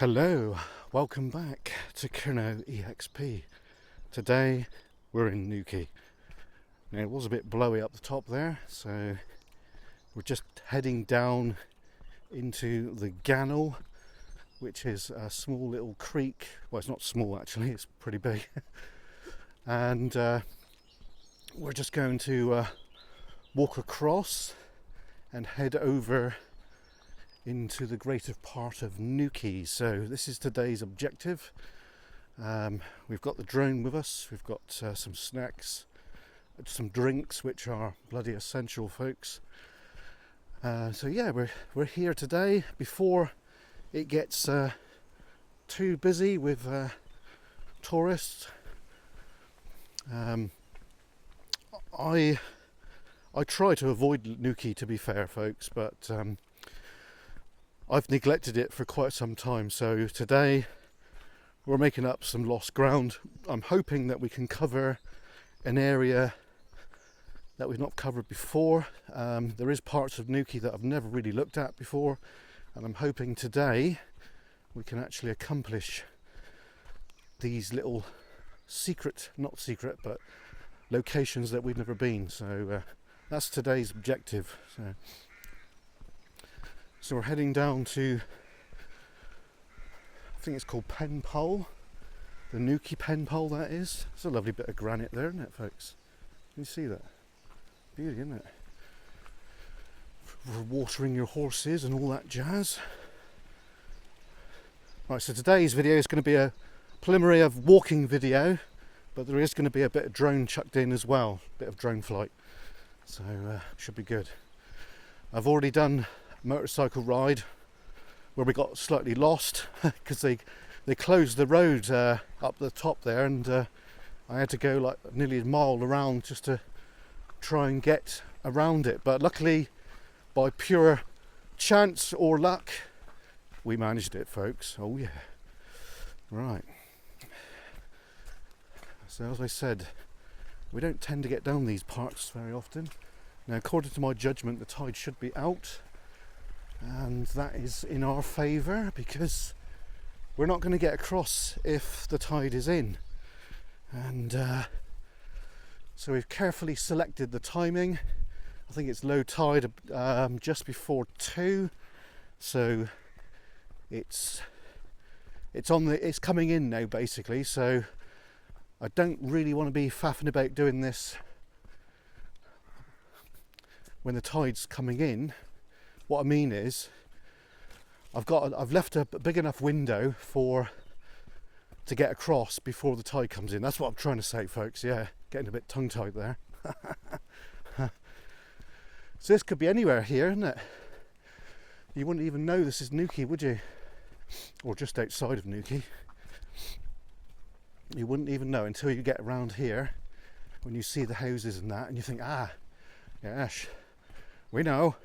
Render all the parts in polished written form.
Hello, welcome back to KERNOW EXP. Today we're in NEWQUAY. Now it was a bit blowy up the top there, so we're just heading down into the Gannel, which is a small little creek. Well, it's not small actually, it's pretty big. And we're just going to walk across and head over into the greater part of NEWQUAY. So this is today's objective. We've got the drone with us, we've got some snacks, some drinks, which are bloody essential, folks. So yeah, we're here today before it gets too busy with tourists. I try to avoid NEWQUAY, to be fair, folks, but I've neglected it for quite some time, so today we're making up some lost ground. I'm hoping that we can cover an area that we've not covered before. There is parts of NEWQUAY that I've never really looked at before, and I'm hoping today we can actually accomplish these little not secret, but locations that we've never been. So that's today's objective. So we're heading down to, I think it's called Penpole, the NEWQUAY Penpole that is. It's a lovely bit of granite there, isn't it, folks? Can you see that? Beauty, isn't it? For watering your horses and all that jazz. Right, so today's video is going to be a preliminary of walking video, but there is going to be a bit of drone chucked in as well, a bit of drone flight. So should be good. I've already done motorcycle ride where we got slightly lost because they closed the road up the top there, and I had to go like nearly a mile around just to try and get around it, but luckily by pure chance or luck we managed it, folks. Oh yeah. Right, so as I said, we don't tend to get down these parts very often. Now, according to my judgment, the tide should be out, and that is in our favour because we're not going to get across if the tide is in. And so we've carefully selected the timing. I think it's low tide just before 2, so it's coming in now basically. So I don't really want to be faffing about doing this when the tide's coming in. What I mean is, I've left a big enough window to get across before the tide comes in. That's what I'm trying to say, folks. Yeah, getting a bit tongue-tied there. So this could be anywhere here, isn't it? You wouldn't even know this is NEWQUAY, would you? Or just outside of NEWQUAY. You wouldn't even know until you get around here, when you see the houses and that, and you think, yes, we know.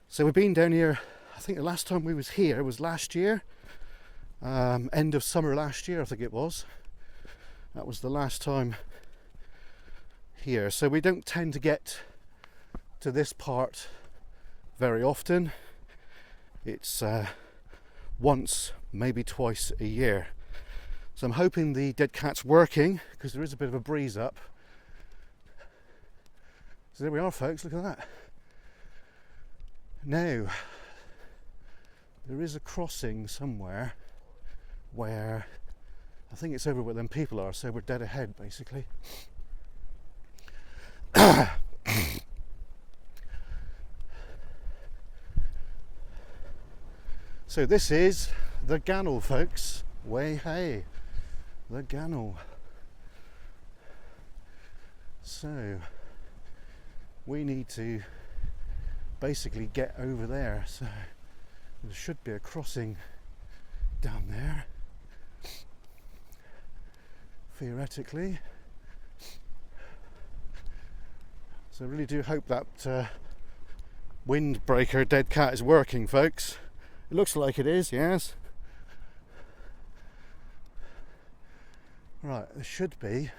So we've been down here, I think the last time we was here was last year, end of summer last year I think it was. That was the last time here. So we don't tend to get to this part very often. It's once, maybe twice a year. So I'm hoping the dead cat's working, because there is a bit of a breeze up. So there we are, folks, look at that. Now, there is a crossing somewhere where I think it's over where them people are, so we're dead ahead basically. So this is the Gannel, folks. Way hey, the Gannel. So we need to basically get over there, so there should be a crossing down there theoretically. So I really do hope that windbreaker dead cat is working, folks. It looks like it is, yes. Right, there should be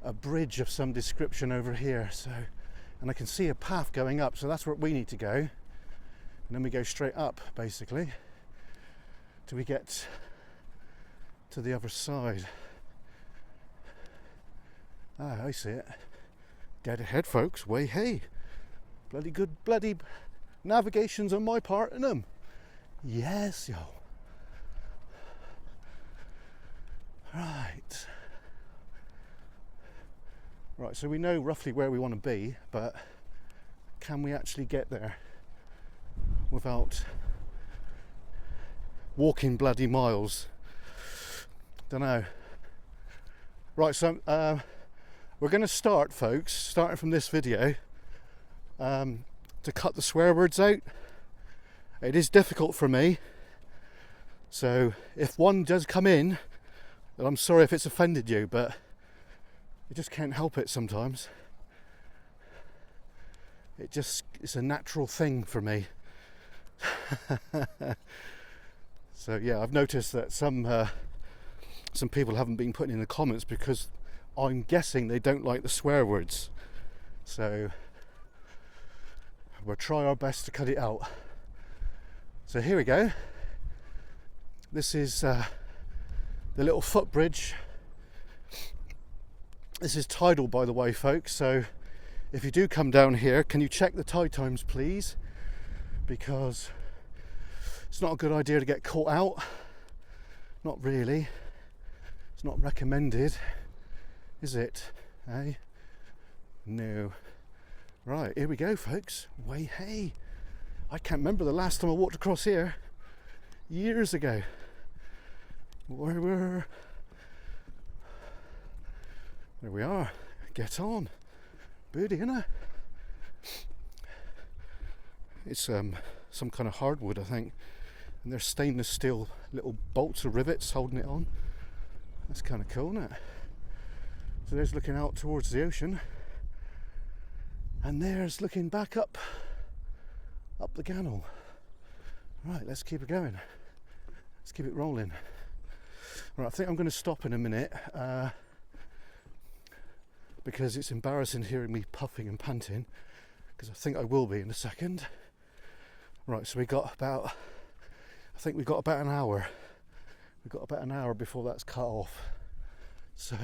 a bridge of some description over here, so, and I can see a path going up, so that's where we need to go, and then we go straight up basically. do we get to the other side? Ah, I see it. Dead ahead, folks. Way hey. Bloody good, bloody navigation's on my part, in them. Yes, yo. Right. Right, so we know roughly where we want to be, but can we actually get there without walking bloody miles? Don't know. Right, so we're going to start, folks, starting from this video, to cut the swear words out. It is difficult for me, so if one does come in, then I'm sorry if it's offended you, but you just can't help it sometimes. It's a natural thing for me. So yeah, I've noticed that some people haven't been putting in the comments because I'm guessing they don't like the swear words. So we'll try our best to cut it out. So here we go. This is the little footbridge. This is tidal, by the way, folks, so if you do come down here, can you check the tide times, please? Because it's not a good idea to get caught out. Not really. It's not recommended, is it? Eh? No. Right, here we go, folks. Way hey. I can't remember the last time I walked across here. Years ago. There we are. Get on. Booty, innit? It's some kind of hardwood, I think. And there's stainless steel little bolts or rivets holding it on. That's kind of cool, isn't it? So there's looking out towards the ocean. And there's looking back up the Gannel. Right, let's keep it going. Let's keep it rolling. Right, I think I'm going to stop in a minute because it's embarrassing hearing me puffing and panting, because I think I will be in a second. Right, so I think we've got about an hour. We've got about an hour before that's cut off. So,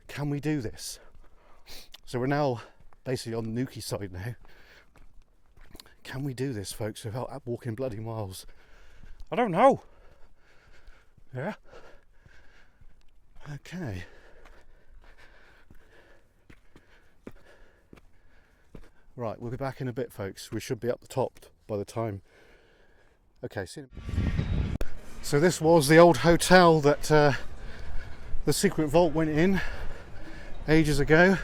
can we do this? So we're now basically on the NEWQUAY side now. Can we do this, folks, without walking bloody miles? I don't know. Yeah. Okay. Right, we'll be back in a bit, folks. We should be up the top by the time. Okay, see you. So this was the old hotel that the secret vault went in ages ago.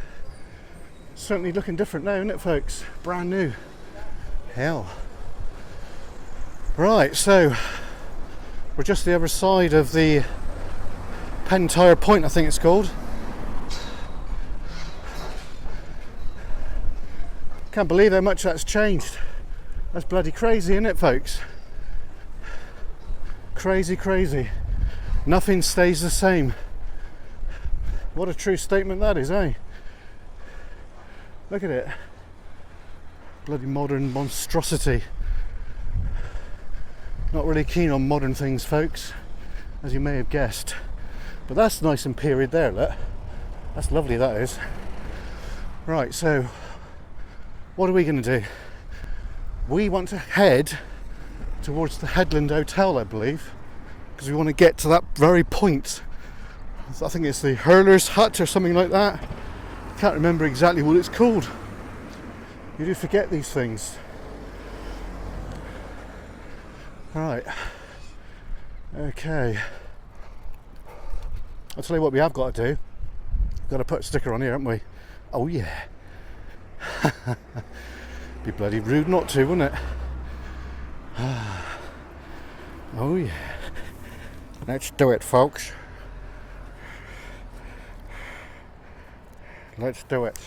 Certainly looking different now, isn't it, folks? Brand new. Hell. Right, so we're just the other side of the Pentire Point, I think it's called. Can't believe how much that's changed. That's bloody crazy, isn't it, folks? Crazy, crazy. Nothing stays the same. What a true statement that is, eh? Look at it. Bloody modern monstrosity. Not really keen on modern things, folks, as you may have guessed. But that's nice and period there, look. That's lovely, that is. Right, so what are we going to do? We want to head towards the Headland Hotel, I believe, because we want to get to that very point. I think it's the Hurler's Hut or something like that. Can't remember exactly what it's called. You do forget these things. Right. Okay. I'll tell you what we have got to do. We've got to put a sticker on here, haven't we? Oh yeah. Be bloody rude not to, wouldn't it? Oh yeah. Let's do it, folks. Let's do it.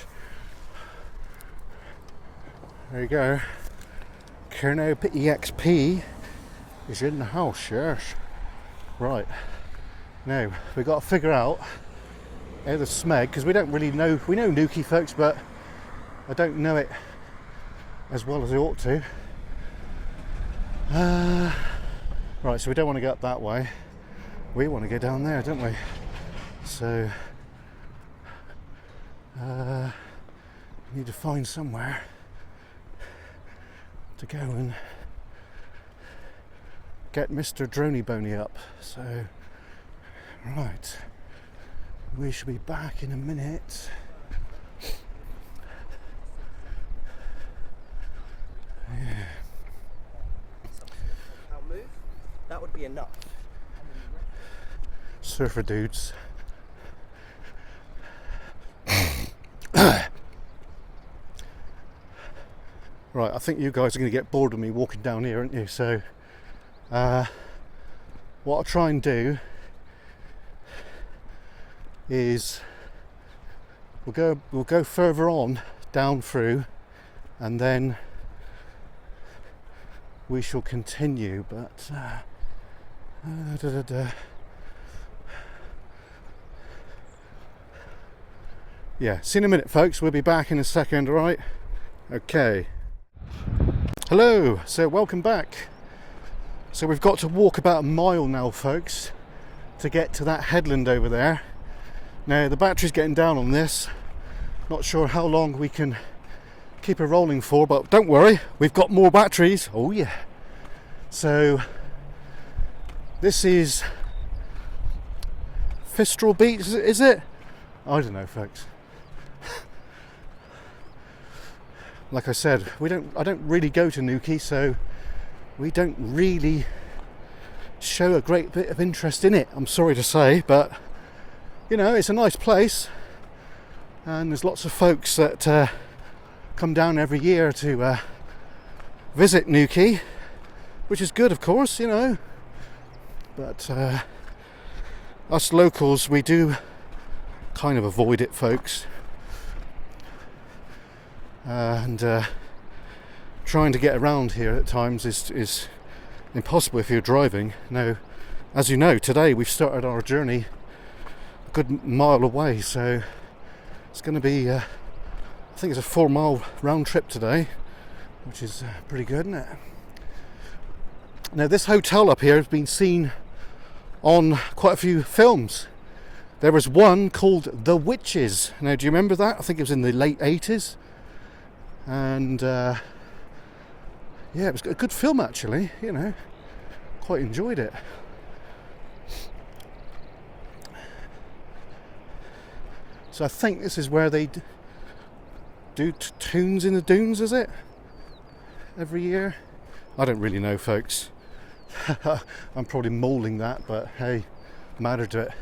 There you go. KERNOW EXP is in the house, yes. Right. Now, we've got to figure out how the smeg, because we don't really know, we know NEWQUAY, folks, but I don't know it as well as I ought to. Right, so we don't want to go up that way. We want to go down there, don't we? So we need to find somewhere to go and get Mr. Droney Boney up. So, right, we shall be back in a minute. Yeah. I'll move. That would be enough. Surfer dudes. Right, I think you guys are going to get bored of me walking down here, aren't you? So what I'll try and do is we'll go further on down through, and then we shall continue, but yeah, see you in a minute, folks. We'll be back in a second, all right? Okay. Hello, so welcome back. So we've got to walk about a mile now, folks, to get to that headland over there. Now the battery's getting down on this. Not sure how long we can keep it rolling for, but don't worry, we've got more batteries. Oh yeah. So this is Fistral Beach, is it? I don't know, folks. Like I said, I don't really go to NEWQUAY, so we don't really show a great bit of interest in it, I'm sorry to say, but you know, it's a nice place, and there's lots of folks that come down every year to visit NEWQUAY, which is good, of course, you know, but us locals, we do kind of avoid it, folks. And trying to get around here at times is impossible if you're driving. Now, as you know, today we've started our journey a good mile away, so it's going to be I think it's a 4-mile round trip today, which is pretty good, isn't it? Now this hotel up here has been seen on quite a few films. There was one called The Witches. Now, do you remember that? I think it was in the late 80s. And yeah, it was a good film actually, you know, quite enjoyed it. So I think this is where they do tunes in the dunes, is it? Every year? I don't really know, folks. I'm probably moulding that, but hey, matter to it.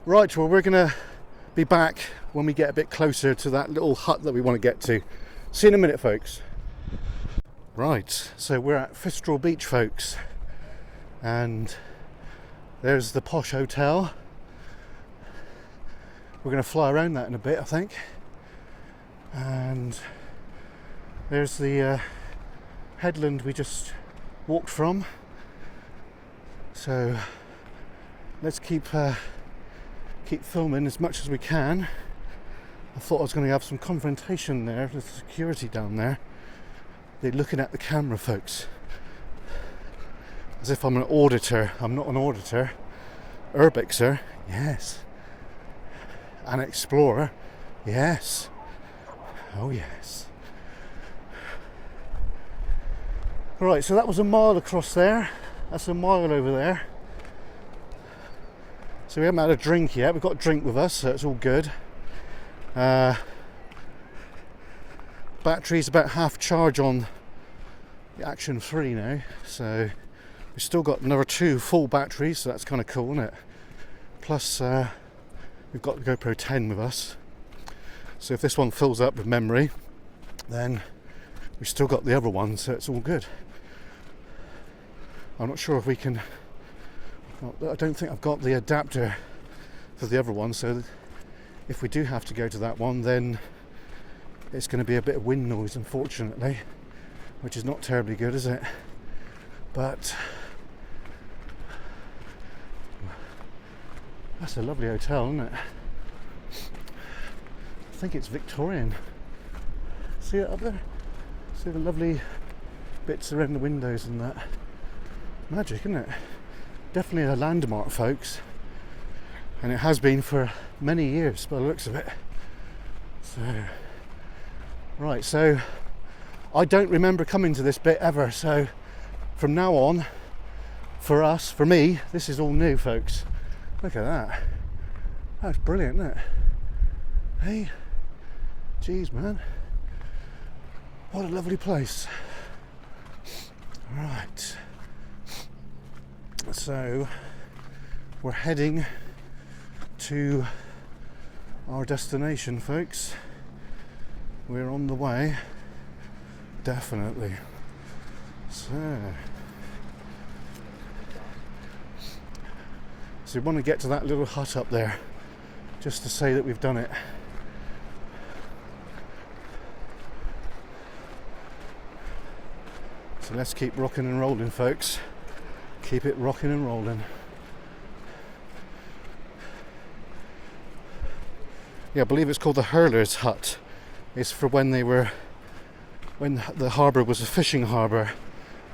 Right, well, we're gonna be back when we get a bit closer to that little hut that we want to get to. See you in a minute, folks. Right, so we're at Fistral Beach, folks, and there's the posh hotel. We're going to fly around that in a bit, I think. And there's the headland we just walked from. So let's keep filming as much as we can. I thought I was going to have some confrontation there with security down there. They're looking at the camera, folks, as if I'm an auditor. I'm not an auditor. Urbexer, yes. An explorer, yes. Oh yes. Right, so that was a mile across there. That's a mile over there. So we haven't had a drink yet. We've got a drink with us, so it's all good. Battery's about half charge on the Action 3 now, so we've still got another 2 full batteries, so that's kind of cool, isn't it? Plus we've got the GoPro 10 with us, so if this one fills up with memory, then we've still got the other one, so it's all good. I'm not sure if we can, I don't think I've got the adapter for the other one, so if we do have to go to that one, then it's going to be a bit of wind noise, unfortunately, which is not terribly good, is it? But that's a lovely hotel, isn't it? I think it's Victorian. See it up there? See the lovely bits around the windows and that. Magic, isn't it? Definitely a landmark, folks. And it has been for many years by the looks of it. So, right, so I don't remember coming to this bit ever, so from now on, for me, this is all new, folks. Look at that. That's brilliant, isn't it? Hey, geez, man. What a lovely place. Right. So, we're heading to our destination, folks. We're on the way. Definitely. So we want to get to that little hut up there just to say that we've done it. So let's keep rocking and rolling, folks. Keep it rocking and rolling. Yeah, I believe it's called the Hurler's Hut. It's for when the harbour was a fishing harbour.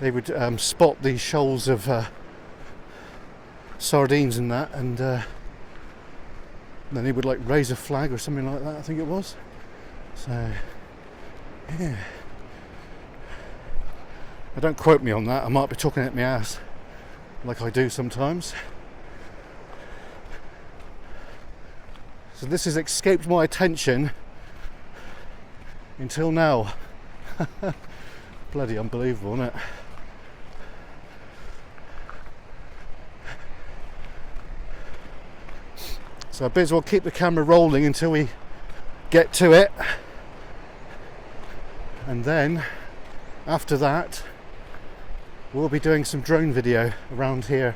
They would spot these shoals of sardines and that, and then they would like raise a flag or something like that, I think it was. So, yeah. Don't quote me on that, I might be talking at my ass, like I do sometimes. So this has escaped my attention until now. Bloody unbelievable, isn't it? So I may as well keep the camera rolling until we get to it, and then after that we'll be doing some drone video around here.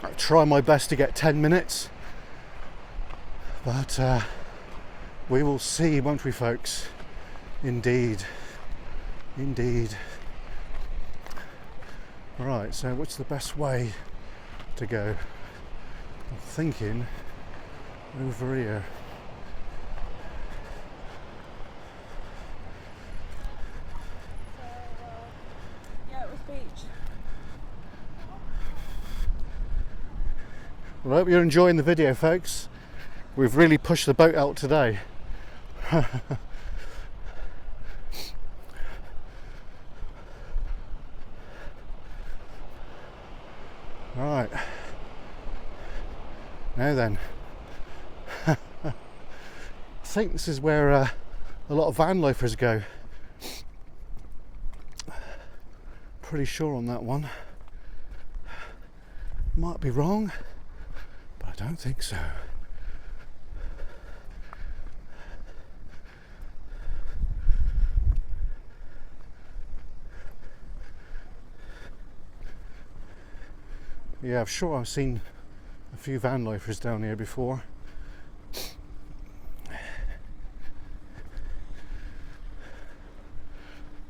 I'll try my best to get 10 minutes, but we will see, won't we, folks? Indeed. Right, so what's the best way to go? I'm thinking over here. Yeah, it was beach. Well, I hope you're enjoying the video, folks. We've really pushed the boat out today. Right. Now then. I think this is where a lot of van lifers go. Pretty sure on that one. Might be wrong, but I don't think so. Yeah, I'm sure I've seen a few van lifers down here before.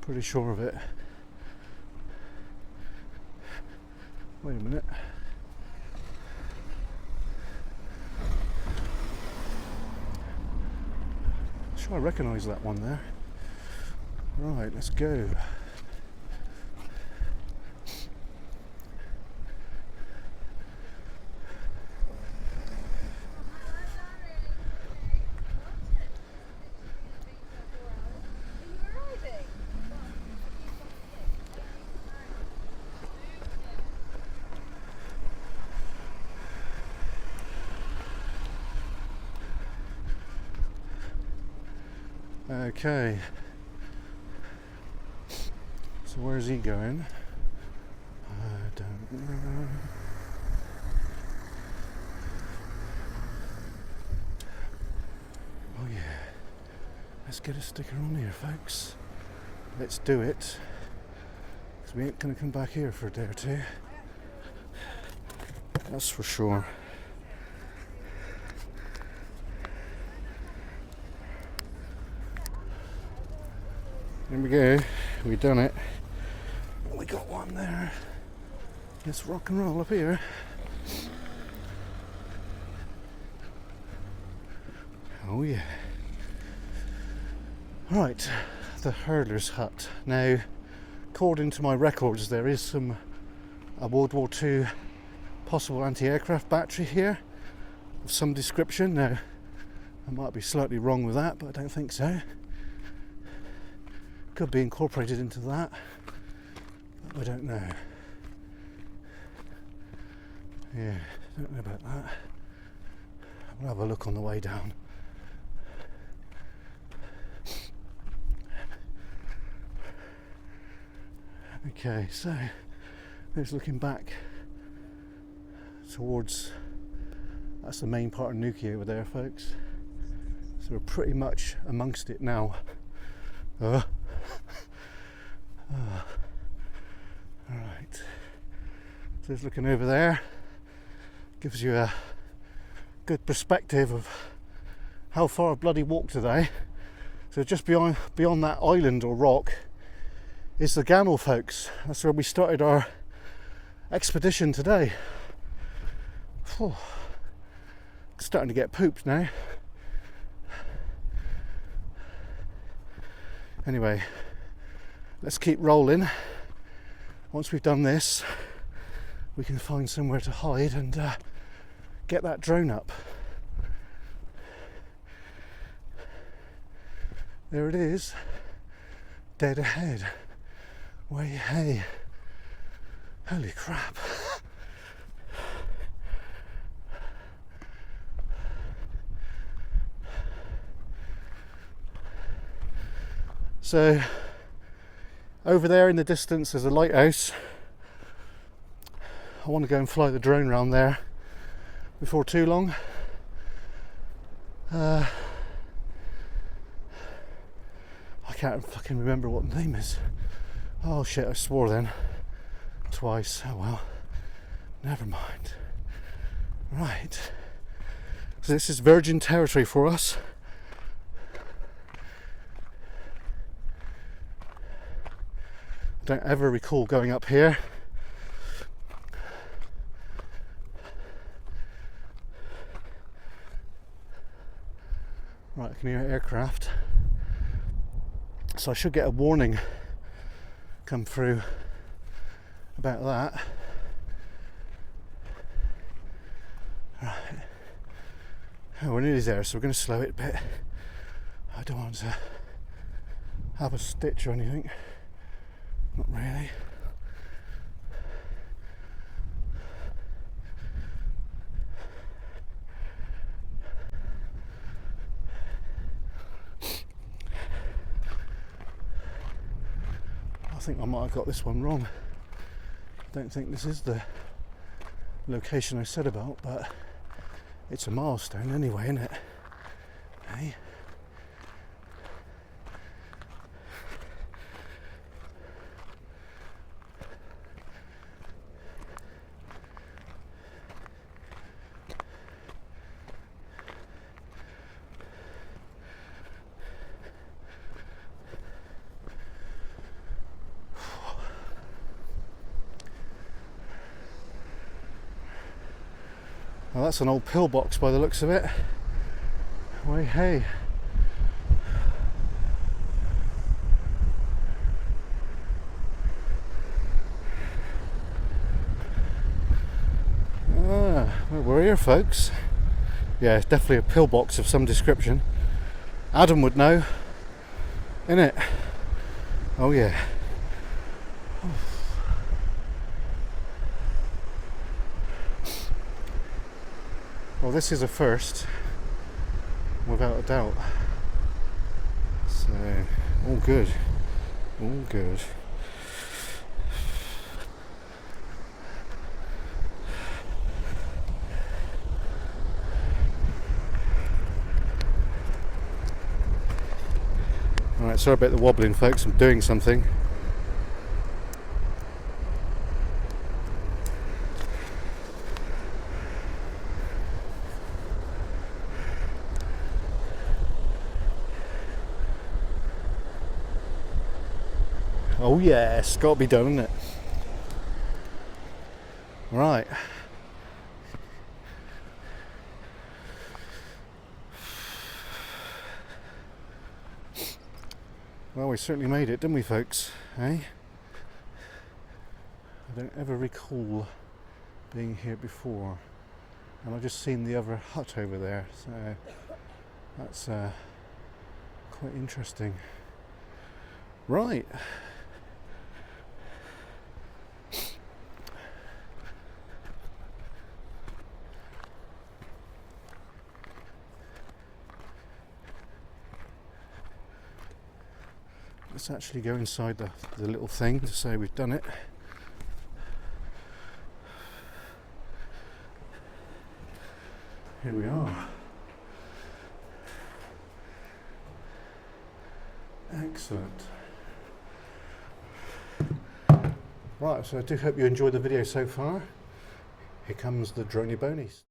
Pretty sure of it. Wait a minute. Sure, I recognise that one there. Right, let's go. Okay, so where's he going? I don't know. Oh yeah, let's get a sticker on here, folks. Let's do it, because we ain't going to come back here for a day or two. That's for sure. There we go, we've done it. We got one there. Let's rock and roll up here. Oh yeah. Right, the Hurler's Hut. Now, according to my records, there is a World War II possible anti-aircraft battery here of some description. Now, I might be slightly wrong with that, but I don't think so. Could be incorporated into that, but I don't know. Yeah, I don't know about that. We'll have a look on the way down. Okay, so just looking back towards, that's the main part of NEWQUAY over there, folks. So we're pretty much amongst it now. Alright, so just looking over there gives you a good perspective of how far I've bloody walked today. So just beyond that island or rock is the Cornwall, folks. That's where we started our expedition today. Whew. Starting to get pooped now. Anyway, let's keep rolling. Once we've done this, we can find somewhere to hide and get that drone up. There it is, dead ahead. Way hey, holy crap. So over there in the distance there's a lighthouse. I want to go and fly the drone around there before too long. I can't fucking remember what the name is. Oh shit, I swore then. Twice. Oh well. Never mind. Right. So this is virgin territory for us. I don't ever recall going up here. Right, I can hear aircraft. So I should get a warning come through about that. Right. Oh, we're nearly there, so we're going to slow it a bit. I don't want to have a stitch or anything. Not really. I think I might have got this one wrong. I don't think this is the location I said about, but it's a milestone anyway, isn't it? Hey? Well, that's an old pillbox by the looks of it. Way hey. Well, we're here, folks. Yeah, it's definitely a pillbox of some description. Adam would know, innit? Oh yeah. Well, this is a first, without a doubt. So, all good. All good. Alright, sorry about the wobbling, folks. I'm doing something. Oh yes, got to be done, isn't it? Right. Well, we certainly made it, didn't we, folks? Eh? I don't ever recall being here before, and I've just seen the other hut over there, so that's quite interesting. Right. Let's actually go inside the little thing to say we've done it. Here we are. Excellent. Right, so I do hope you enjoyed the video so far. Here comes the drony bonies.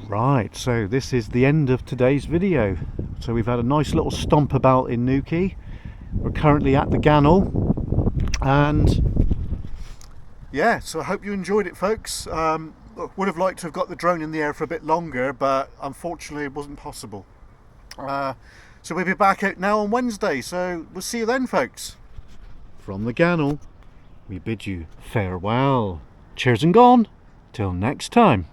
Right, so this is the end of today's video. So we've had a nice little stomp about in NEWQUAY. We're currently at the Gannel, and yeah, so I hope you enjoyed it, folks. Would have liked to have got the drone in the air for a bit longer, but unfortunately it wasn't possible. So we'll be back out now on Wednesday, so we'll see you then, folks. From the Gannel, we bid you farewell. Cheers and gone. Till next time.